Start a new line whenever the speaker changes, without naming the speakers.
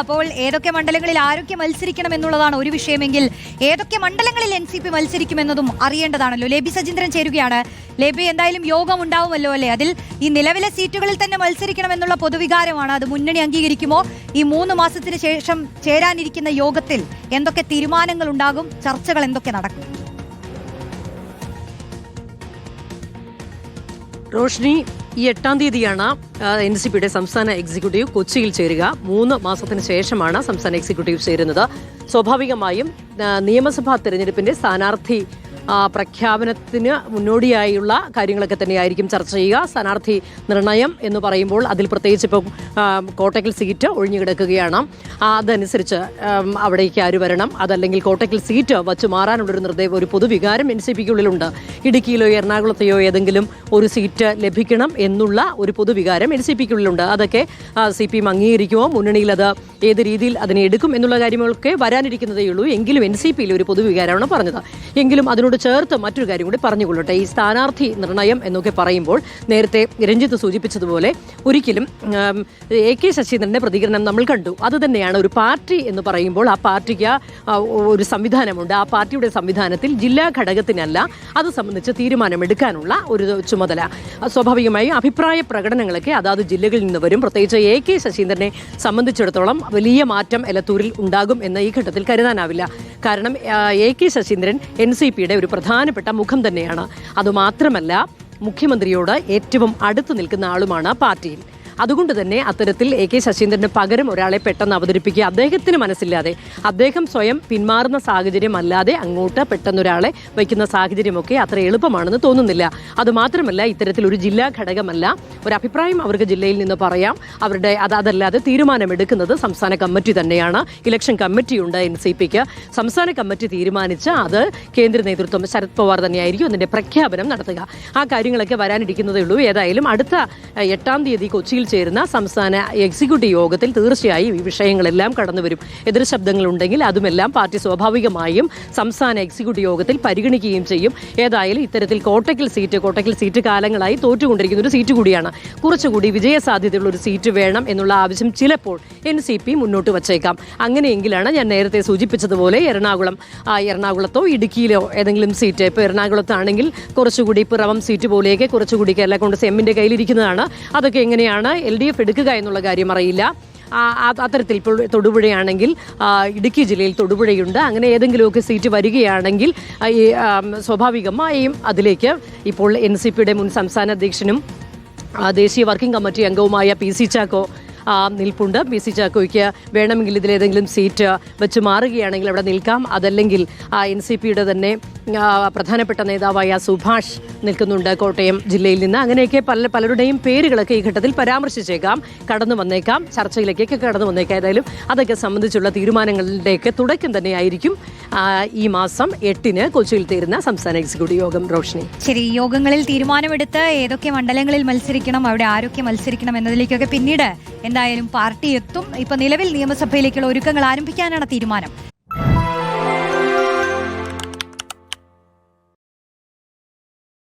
അപ്പോൾ ഏതൊക്കെ മണ്ഡലങ്ങളിൽ ആരൊക്കെ മത്സരിക്കണം എന്നുള്ളതാണ് ഒരു വിഷയമെങ്കിൽ ഏതൊക്കെ മണ്ഡലങ്ങളിൽ NCP മത്സരിക്കുമെന്നതും അറിയേണ്ടതാണല്ലോ. ലേബി സജീന്ദ്രൻ ചേരുകയാണ്. ലേബി, എന്തായാലും യോഗം ഉണ്ടാവുമല്ലോ അല്ലേ? അതിൽ ഈ നിലവിലെ സീറ്റുകളിൽ തന്നെ മത്സരിക്കണം എന്നുള്ള പൊതുവികാരമാണ്. അത് മുന്നണി അംഗീകരിക്കുമോ? ഈ 3 മാസത്തിന് ശേഷം ചേരാനിരിക്കുന്ന യോഗത്തിൽ എന്തൊക്കെ തീരുമാനങ്ങൾ ഉണ്ടാകും? ചർച്ചകൾ എന്തൊക്കെ നടക്കും?
റോഷ്നി, ഈ 8-ാം തീയതിയാണ് NCPയുടെ സംസ്ഥാന എക്സിക്യൂട്ടീവ് കൊച്ചിയിൽ ചേരുക. 3 മാസത്തിന് ശേഷമാണ് സംസ്ഥാന എക്സിക്യൂട്ടീവ് ചേരുന്നത്. സ്വാഭാവികമായും നിയമസഭാ തെരഞ്ഞെടുപ്പിന്റെ സ്ഥാനാർത്ഥി പ്രഖ്യാപനത്തിന് മുന്നോടിയായുള്ള കാര്യങ്ങളൊക്കെ തന്നെയായിരിക്കും ചർച്ച ചെയ്യുക. സ്ഥാനാർത്ഥി നിർണയം എന്ന് പറയുമ്പോൾ അതിൽ പ്രത്യേകിച്ച് ഇപ്പം കോട്ടക്കൽ സീറ്റ് ഒഴിഞ്ഞുകിടക്കുകയാണ്. അതനുസരിച്ച് അവിടേക്ക് ആര് വരണം, അതല്ലെങ്കിൽ കോട്ടക്കൽ സീറ്റ് വച്ച് മാറാനുള്ളൊരു ഒരു പൊതുവികാരം NCPക്കുള്ളിലുണ്ട്. ഇടുക്കിയിലോ എറണാകുളത്തെയോ ഏതെങ്കിലും ഒരു സീറ്റ് ലഭിക്കണം എന്നുള്ള ഒരു പൊതുവികാരം NCPക്കുള്ളിലുണ്ട്. അതൊക്കെ CPM അംഗീകരിക്കുമോ, മുന്നണിയിൽ അത് ഏത് രീതിയിൽ അതിനെ എടുക്കും എന്നുള്ള കാര്യങ്ങളൊക്കെ വരാനിരിക്കുന്നതേ ഉള്ളൂ. എങ്കിലും NCPയിൽ ഒരു പൊതുവികാരമാണ് പറഞ്ഞത്. എങ്കിലും അതിനോട് ചേർത്ത് മറ്റൊരു കാര്യം കൂടി പറഞ്ഞുകൊള്ളട്ടെ. ഈ സ്ഥാനാർത്ഥി നിർണയം എന്നൊക്കെ പറയുമ്പോൾ നേരത്തെ രഞ്ജിത്ത് സൂചിപ്പിച്ചതുപോലെ ഒരിക്കലും AK ശശീന്ദ്രന്റെ പ്രതികരണം നമ്മൾ കണ്ടു. അത് തന്നെയാണ് ഒരു പാർട്ടി എന്ന് പറയുമ്പോൾ ആ പാർട്ടിക്ക് ഒരു സംവിധാനമുണ്ട്. ആ പാർട്ടിയുടെ സംവിധാനത്തിൽ ജില്ലാ ഘടകത്തിനല്ല അത് സംബന്ധിച്ച് തീരുമാനമെടുക്കാനുള്ള ഒരു ചുമതല. സ്വാഭാവികമായും അഭിപ്രായ പ്രകടനങ്ങളൊക്കെ അതാത് ജില്ലകളിൽ നിന്ന് വരും. പ്രത്യേകിച്ച് AK ശശീന്ദ്രനെ സംബന്ധിച്ചിടത്തോളം വലിയ മാറ്റം എലത്തൂരിൽ ഉണ്ടാകും എന്ന് ഈ ഘട്ടത്തിൽ കരുതാനാവില്ല. കാരണം AK ശശീന്ദ്രൻ NCPയുടെ ഒരു പ്രധാനപ്പെട്ട മുഖം തന്നെയാണ്. അതുമാത്രമല്ല, മുഖ്യമന്ത്രിയോട് ഏറ്റവും അടുത്ത് നിൽക്കുന്ന ആളുമാണ് പാർട്ടിയിൽ. അതുകൊണ്ട് തന്നെ അത്തരത്തിൽ AK ശശീന്ദ്രന് പകരം ഒരാളെ പെട്ടെന്ന് അവതരിപ്പിക്കുക അദ്ദേഹത്തിന് മനസ്സില്ലാതെ, അദ്ദേഹം സ്വയം പിന്മാറുന്ന സാഹചര്യമല്ലാതെ അങ്ങോട്ട് പെട്ടെന്നൊരാളെ വയ്ക്കുന്ന സാഹചര്യമൊക്കെ അത്ര എളുപ്പമാണെന്ന് തോന്നുന്നില്ല. അതുമാത്രമല്ല, ഇത്തരത്തിലൊരു ജില്ലാ ഘടകമല്ല, ഒരു അഭിപ്രായം അവർക്ക് ജില്ലയിൽ നിന്ന് പറയാം. അവരുടെ അതല്ലാതെ തീരുമാനമെടുക്കുന്നത് സംസ്ഥാന കമ്മിറ്റി തന്നെയാണ്. ഇലക്ഷൻ കമ്മിറ്റിയുണ്ട് NCPക്ക്. സംസ്ഥാന കമ്മിറ്റി തീരുമാനിച്ച് അത് കേന്ദ്ര നേതൃത്വം ശരത് പവാർ തന്നെയായിരിക്കും അതിന്റെ പ്രഖ്യാപനം നടത്തുക. ആ കാര്യങ്ങളൊക്കെ വരാനിരിക്കുന്നതേ ഉള്ളൂ. ഏതായാലും അടുത്ത 8-ാം തീയതി കൊച്ചിയിൽ ചേരുന്ന സംസ്ഥാന എക്സിക്യൂട്ടീവ് യോഗത്തിൽ തീർച്ചയായും ഈ വിഷയങ്ങളെല്ലാം കടന്നുവരും. എതിർ ശബ്ദങ്ങളുണ്ടെങ്കിൽ അതുമെല്ലാം പാർട്ടി സ്വാഭാവികമായും സംസ്ഥാന എക്സിക്യൂട്ടീവ് യോഗത്തിൽ പരിഗണിക്കുകയും ചെയ്യും. ഏതായാലും ഇത്തരത്തിൽ കോട്ടക്കൽ സീറ്റ് കാലങ്ങളായി തോറ്റുകൊണ്ടിരിക്കുന്ന ഒരു സീറ്റ് കൂടിയാണ്. കുറച്ചുകൂടി വിജയസാധ്യതയുള്ള ഒരു സീറ്റ് വേണം എന്നുള്ള ആവശ്യം ചിലപ്പോൾ NCP മുന്നോട്ട് വച്ചേക്കാം. അങ്ങനെയെങ്കിലാണ് ഞാൻ നേരത്തെ സൂചിപ്പിച്ചതുപോലെ എറണാകുളത്തോ ഇടുക്കിയിലോ ഏതെങ്കിലും സീറ്റ്, ഇപ്പോൾ എറണാകുളത്താണെങ്കിൽ കുറച്ചുകൂടി പിറവം സീറ്റ് പോലെയൊക്കെ കുറച്ചുകൂടി കേരള കോൺഗ്രസ് എമ്മിന്റെ കയ്യിലിരിക്കുന്നതാണ്. അതൊക്കെ എങ്ങനെയാണ് LDF എടുക്കുക എന്നുള്ള കാര്യം അറിയില്ല. അത്തരത്തിൽ ഇപ്പോൾ തൊടുപുഴയാണെങ്കിൽ ഇടുക്കി ജില്ലയിൽ തൊടുപുഴയുണ്ട്. അങ്ങനെ ഏതെങ്കിലുമൊക്കെ സീറ്റ് വരികയാണെങ്കിൽ സ്വാഭാവികമായും അതിലേക്ക് ഇപ്പോൾ NCPയുടെ മുൻ സംസ്ഥാന അധ്യക്ഷനും ദേശീയ വർക്കിംഗ് കമ്മിറ്റി അംഗവുമായ PC ചാക്കോ നിൽപ്പുണ്ട്. PC ചാക്കോയ്ക്ക് വേണമെങ്കിൽ ഇതിലേതെങ്കിലും സീറ്റ് വെച്ച് മാറുകയാണെങ്കിൽ അവിടെ നിൽക്കാം. അതല്ലെങ്കിൽ NCPയുടെ തന്നെ പ്രധാനപ്പെട്ട നേതാവായ സുഭാഷ് നിൽക്കുന്നുണ്ട് കോട്ടയം ജില്ലയിൽ നിന്ന്. അങ്ങനെയൊക്കെ പലരുടെയും പേരുകളൊക്കെ ഈ ഘട്ടത്തിൽ പരാമർശിച്ചേക്കാം, കടന്നു വന്നേക്കാം, ചർച്ചയിലേക്കൊക്കെ കടന്നു വന്നേക്കാം. ഏതായാലും അതൊക്കെ സംബന്ധിച്ചുള്ള തീരുമാനങ്ങളുടെയൊക്കെ തുടക്കം തന്നെയായിരിക്കും ഈ മാസം 8-ന് കൊച്ചിയിൽ തീരുന്ന സംസ്ഥാന എക്സിക്യൂട്ടീവ് യോഗം. റോഷ്നി,
ശരി, യോഗങ്ങളിൽ തീരുമാനമെടുത്ത് ഏതൊക്കെ മണ്ഡലങ്ങളിൽ മത്സരിക്കണം, അവിടെ ആരൊക്കെ മത്സരിക്കണം എന്നതിലേക്കൊക്കെ പിന്നീട് എന്തായാലും പാർട്ടി എത്തും. ഇപ്പൊ നിലവിൽ നിയമസഭയിലേക്കുള്ള ഒരുക്കങ്ങൾ ആരംഭിക്കാനാണ് തീരുമാനം.